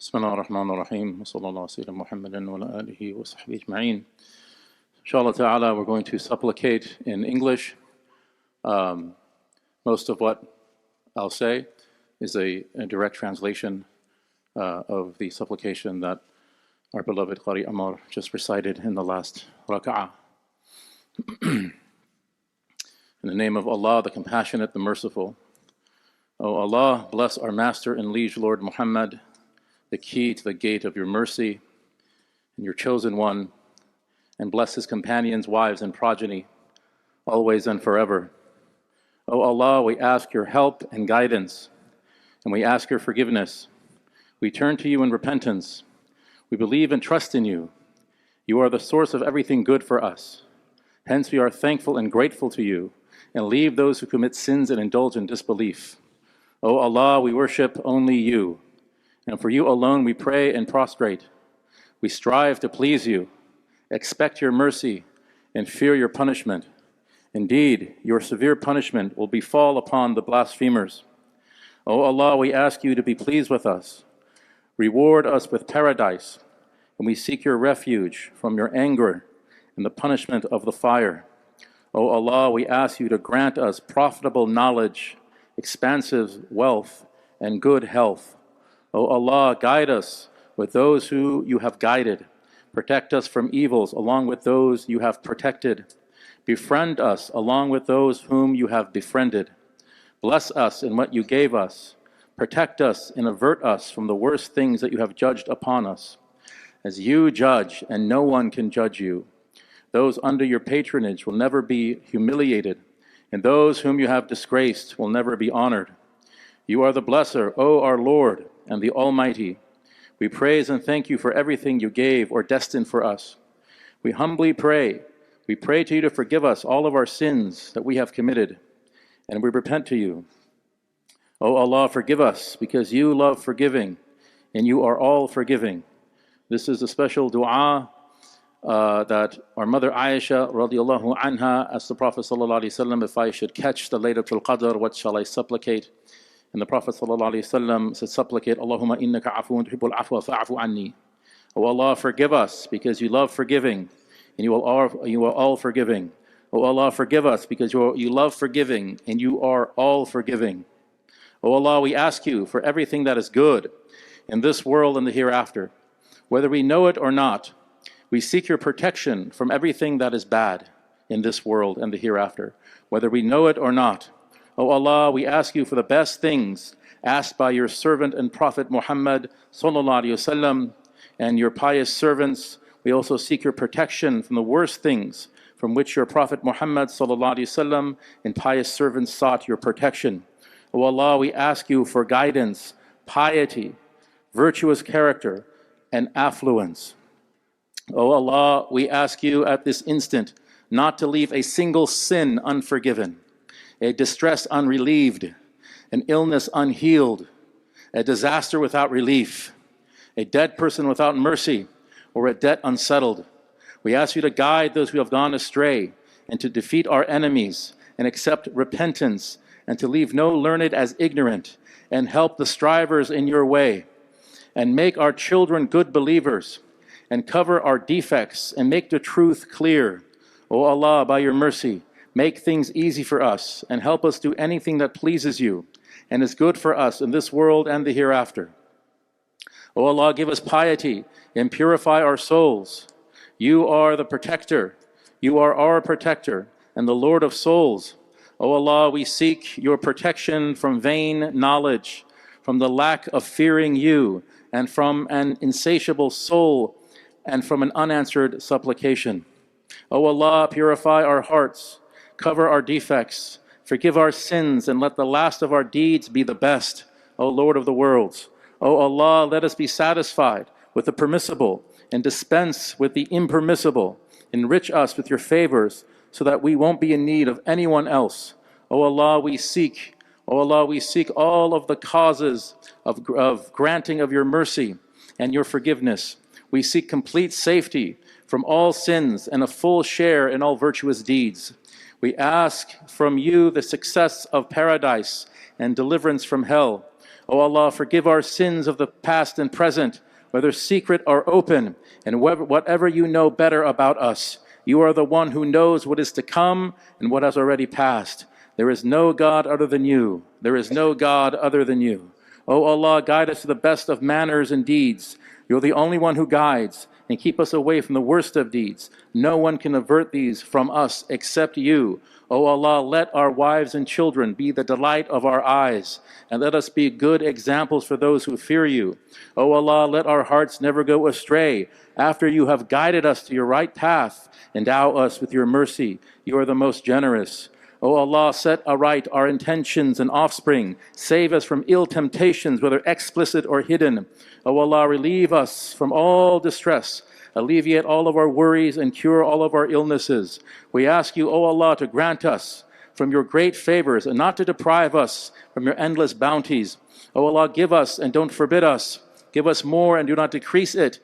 بسم الله الرحمن الرحيم وصلى الله على سيدنا محمد وعلى آله وصحبه أجمعين. Inshallah ta'ala, we're going to supplicate in English. Most of what I'll say is a direct translation of the supplication that our beloved Qari Ammar just recited in the last raka'ah. In the name of Allah, the Compassionate, the Merciful. O Allah, bless our Master and Liege Lord Muhammad, the key to the gate of your mercy, and your chosen one, and bless his companions, wives, and progeny, always and forever. O Allah, we ask your help and guidance, and we ask your forgiveness. We turn to you in repentance. We believe and trust in you. You are the source of everything good for us. Hence we are thankful and grateful to you, and leave those who commit sins and indulge in disbelief. O Allah, we worship only you, and for you alone we pray and prostrate. We strive to please you, expect your mercy, and fear your punishment. Indeed, your severe punishment will befall upon the blasphemers. O Allah, we ask you to be pleased with us. Reward us with paradise, and we seek your refuge from your anger and the punishment of the fire. O Allah, we ask you to grant us profitable knowledge, expansive wealth, and good health. O Allah, guide us with those who you have guided. Protect us from evils along with those you have protected. Befriend us along with those whom you have befriended. Bless us in what you gave us. Protect us and avert us from the worst things that you have judged upon us. As you judge, and no one can judge you. Those under your patronage will never be humiliated, and those whom you have disgraced will never be honored. You are the Blesser, O our Lord, and the Almighty. We praise and thank you for everything you gave or destined for us. We humbly pray. We pray to you to forgive us all of our sins that we have committed, and we repent to you. O Allah, forgive us, because you love forgiving, and you are all forgiving. This is a special dua that our mother Aisha radiallahu anha asked the Prophet sallallahu alaihi wasallam, if I should catch the Laylatul Qadr, what shall I supplicate? And the Prophet ﷺ said, supplicate, Allahumma innaka afuun tuhibbul afwa fa'afu anni. O Allah, forgive us, because you love forgiving, and you are all forgiving. O Allah, forgive us, because you love forgiving, and you are all forgiving. O Allah, we ask you for everything that is good in this world and the hereafter. Whether we know it or not, we seek your protection from everything that is bad in this world and the hereafter. Whether we know it or not, O Allah, we ask you for the best things asked by your servant and Prophet Muhammad sallallahu alaihi wasallam and your pious servants. We also seek your protection from the worst things from which your Prophet Muhammad sallallahu alaihi wasallam and pious servants sought your protection. O Allah, we ask you for guidance, piety, virtuous character, and affluence. O Allah, we ask you at this instant not to leave a single sin unforgiven, a distress unrelieved, an illness unhealed, a disaster without relief, a dead person without mercy, or a debt unsettled. We ask you to guide those who have gone astray, and to defeat our enemies, and accept repentance, and to leave no learned as ignorant, and help the strivers in your way, and make our children good believers, and cover our defects, and make the truth clear. O Allah, by your mercy, make things easy for us, and help us do anything that pleases you and is good for us in this world and the hereafter. O Allah, give us piety and purify our souls. You are the protector. You are our protector and the Lord of souls. O Allah, we seek your protection from vain knowledge, from the lack of fearing you, and from an insatiable soul, and from an unanswered supplication. O Allah, purify our hearts, cover our defects, forgive our sins, and let the last of our deeds be the best, O Lord of the worlds. O Allah, let us be satisfied with the permissible and dispense with the impermissible. Enrich us with your favors so that we won't be in need of anyone else. O Allah, we seek all of the causes of granting of your mercy and your forgiveness. We seek complete safety from all sins and a full share in all virtuous deeds. We ask from you the success of paradise and deliverance from hell. O Allah, forgive our sins of the past and present, whether secret or open, and whatever you know better about us. You are the one who knows what is to come and what has already passed. There is no God other than you. There is no God other than you. O Allah, guide us to the best of manners and deeds. You're the only one who guides, and keep us away from the worst of deeds. No one can avert these from us except you. O Allah, let our wives and children be the delight of our eyes, and let us be good examples for those who fear you. O Allah, let our hearts never go astray. After you have guided us to your right path, endow us with your mercy. You are the most generous. O Allah, set aright our intentions and offspring. Save us from ill temptations, whether explicit or hidden. O Allah, relieve us from all distress. Alleviate all of our worries and cure all of our illnesses. We ask you, O Allah, to grant us from your great favors and not to deprive us from your endless bounties. O Allah, give us and don't forbid us. Give us more and do not decrease it.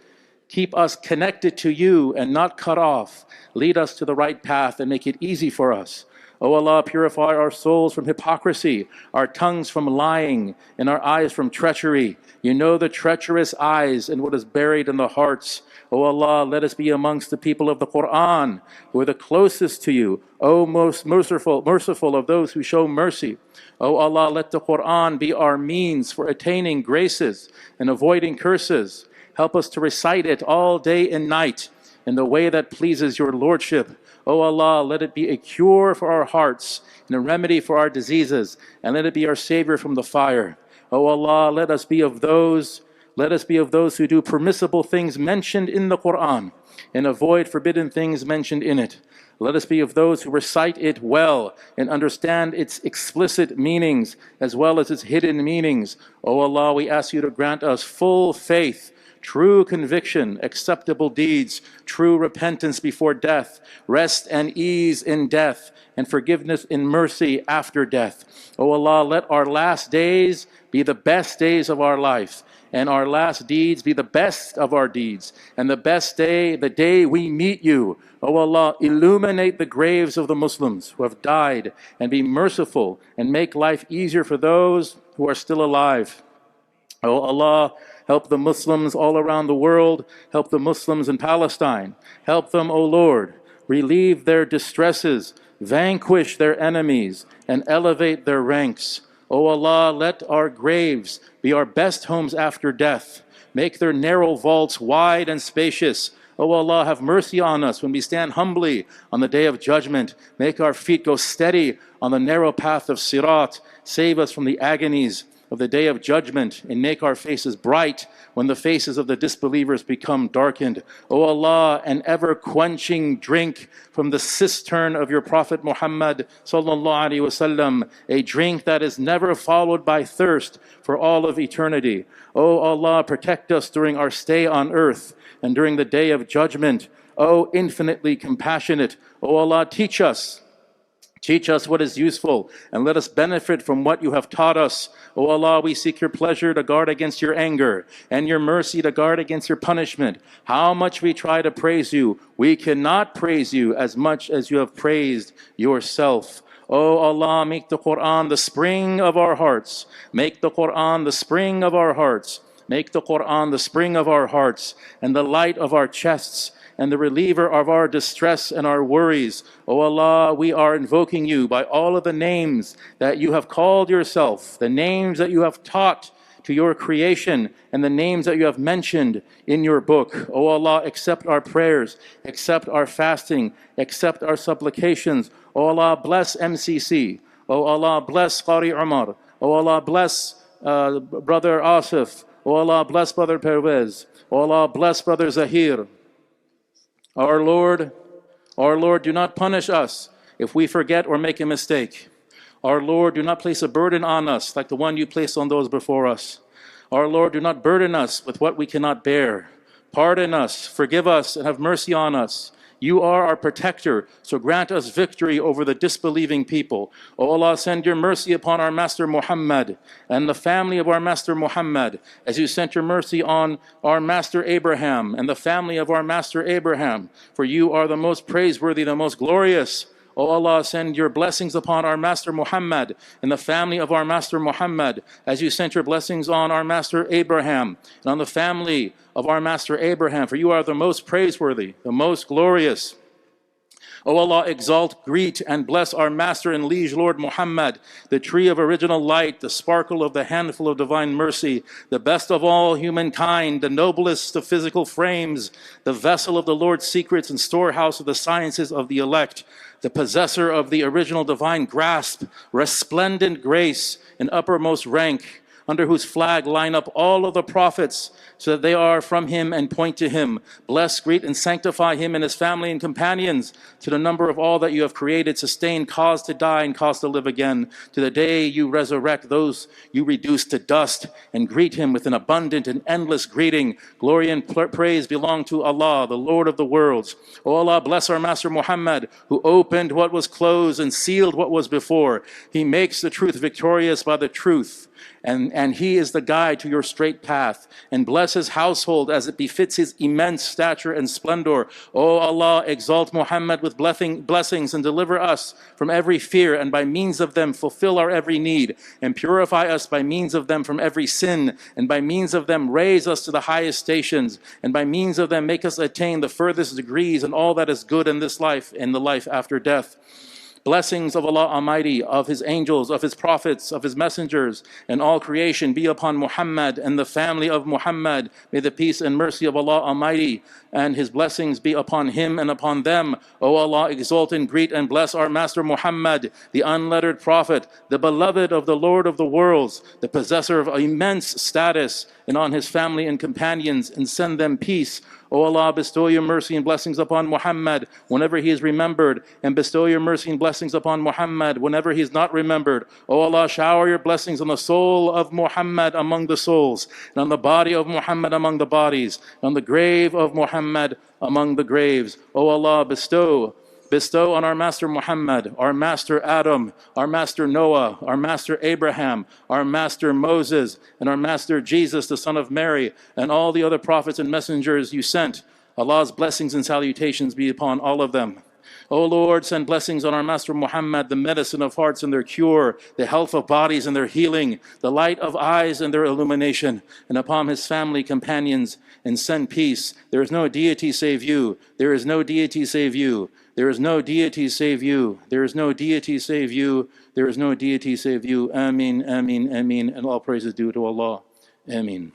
Keep us connected to you and not cut off. Lead us to the right path and make it easy for us. O Allah, purify our souls from hypocrisy, our tongues from lying, and our eyes from treachery. You know the treacherous eyes and what is buried in the hearts. O Allah, let us be amongst the people of the Quran, who are the closest to you. O most merciful of those who show mercy. O Allah, let the Quran be our means for attaining graces and avoiding curses. Help us to recite it all day and night in the way that pleases your Lordship. O Allah, let it be a cure for our hearts and a remedy for our diseases, and let it be our savior from the fire. O Allah, let us be of those who do permissible things mentioned in the Quran and avoid forbidden things mentioned in it. Let us be of those who recite it well and understand its explicit meanings as well as its hidden meanings. O Allah, we ask you to grant us full faith, true conviction, acceptable deeds, true repentance before death, rest and ease in death, and forgiveness in mercy after death. O Allah, let our last days be the best days of our life, and our last deeds be the best of our deeds, and the best day, the day we meet you. O Allah, illuminate the graves of the Muslims who have died, and be merciful, and make life easier for those who are still alive. O Allah, help the Muslims all around the world. Help the Muslims in Palestine. Help them, O Lord. Relieve their distresses, vanquish their enemies, and elevate their ranks. O Allah, let our graves be our best homes after death. Make their narrow vaults wide and spacious. O Allah, have mercy on us when we stand humbly on the day of judgment. Make our feet go steady on the narrow path of Sirat. Save us from the agonies of the day of judgment, and make our faces bright when the faces of the disbelievers become darkened. O Allah, an ever-quenching drink from the cistern of your Prophet Muhammad sallallahu alaihi wasallam, a drink that is never followed by thirst for all of eternity. O Allah, protect us during our stay on earth and during the day of judgment. O infinitely compassionate, O Allah, teach us what is useful, and let us benefit from what you have taught us. O Allah, we seek your pleasure to guard against your anger, and your mercy to guard against your punishment. How much we try to praise you, we cannot praise you as much as you have praised yourself. O Allah, make the Quran the spring of our hearts. Make the Quran the spring of our hearts. Make the Quran the spring of our hearts, and the light of our chests, and the reliever of our distress and our worries. O Allah, we are invoking you by all of the names that you have called yourself, the names that you have taught to your creation, and the names that you have mentioned in your book. O Allah, accept our prayers, accept our fasting, accept our supplications. O Allah, bless MCC. O Allah, bless Qari Umar. O Allah, bless Brother Asif. O Allah, bless Brother Pervez. O Allah, bless Brother Zahir. Our Lord, do not punish us if we forget or make a mistake. Our Lord, do not place a burden on us like the one you placed on those before us. Our Lord, do not burden us with what we cannot bear. Pardon us, forgive us, and have mercy on us. You are our protector, so grant us victory over the disbelieving people. O Allah, send your mercy upon our Master Muhammad and the family of our Master Muhammad, as you sent your mercy on our Master Abraham and the family of our Master Abraham. For you are the most praiseworthy, the most glorious. O Allah, send your blessings upon our Master Muhammad and the family of our Master Muhammad, as you sent your blessings on our Master Abraham and on the family of our Master Abraham, for you are the most praiseworthy, the most glorious. O Allah, exalt, greet, and bless our Master and Liege Lord Muhammad, the tree of original light, the sparkle of the handful of divine mercy, the best of all humankind, the noblest of physical frames, the vessel of the Lord's secrets and storehouse of the sciences of the elect, the possessor of the original divine grasp, resplendent grace, and uppermost rank, under whose flag line up all of the prophets, so that they are from him and point to him. Bless, greet, and sanctify him and his family and companions, to the number of all that you have created, sustain, cause to die, and cause to live again, to the day you resurrect those you reduce to dust, and greet him with an abundant and endless greeting. Glory and praise belong to Allah, the Lord of the worlds. O Allah, bless our Master Muhammad, who opened what was closed and sealed what was before. He makes the truth victorious by the truth, and he is the guide to your straight path. And bless his household as it befits his immense stature and splendor. O Allah, exalt Muhammad with blessings and deliver us from every fear, and by means of them fulfill our every need, and purify us by means of them from every sin, and by means of them raise us to the highest stations, and by means of them make us attain the furthest degrees in all that is good in this life and the life after death. Blessings of Allah Almighty, of His angels, of His prophets, of His messengers, and all creation be upon Muhammad and the family of Muhammad. May the peace and mercy of Allah Almighty and His blessings be upon him and upon them. O Allah, exalt and greet and bless our Master Muhammad, the unlettered prophet, the beloved of the Lord of the worlds, the possessor of immense status, and on his family and companions, and send them peace. O Allah, bestow your mercy and blessings upon Muhammad whenever he is remembered, and bestow your mercy and blessings upon Muhammad whenever he is not remembered. O Allah, shower your blessings on the soul of Muhammad among the souls, and on the body of Muhammad among the bodies, and on the grave of Muhammad among the graves. O Allah, bestow on our Master Muhammad, our Master Adam, our Master Noah, our Master Abraham, our Master Moses, and our Master Jesus, the Son of Mary, and all the other prophets and messengers you sent. Allah's blessings and salutations be upon all of them. O Lord, send blessings on our Master Muhammad, the medicine of hearts and their cure, the health of bodies and their healing, the light of eyes and their illumination, and upon his family, companions, and send peace. There is no deity save you. There is no deity save you. There is no deity save you. There is no deity save you. There is no deity save you. Ameen, ameen, ameen. And all praise is due to Allah. Ameen.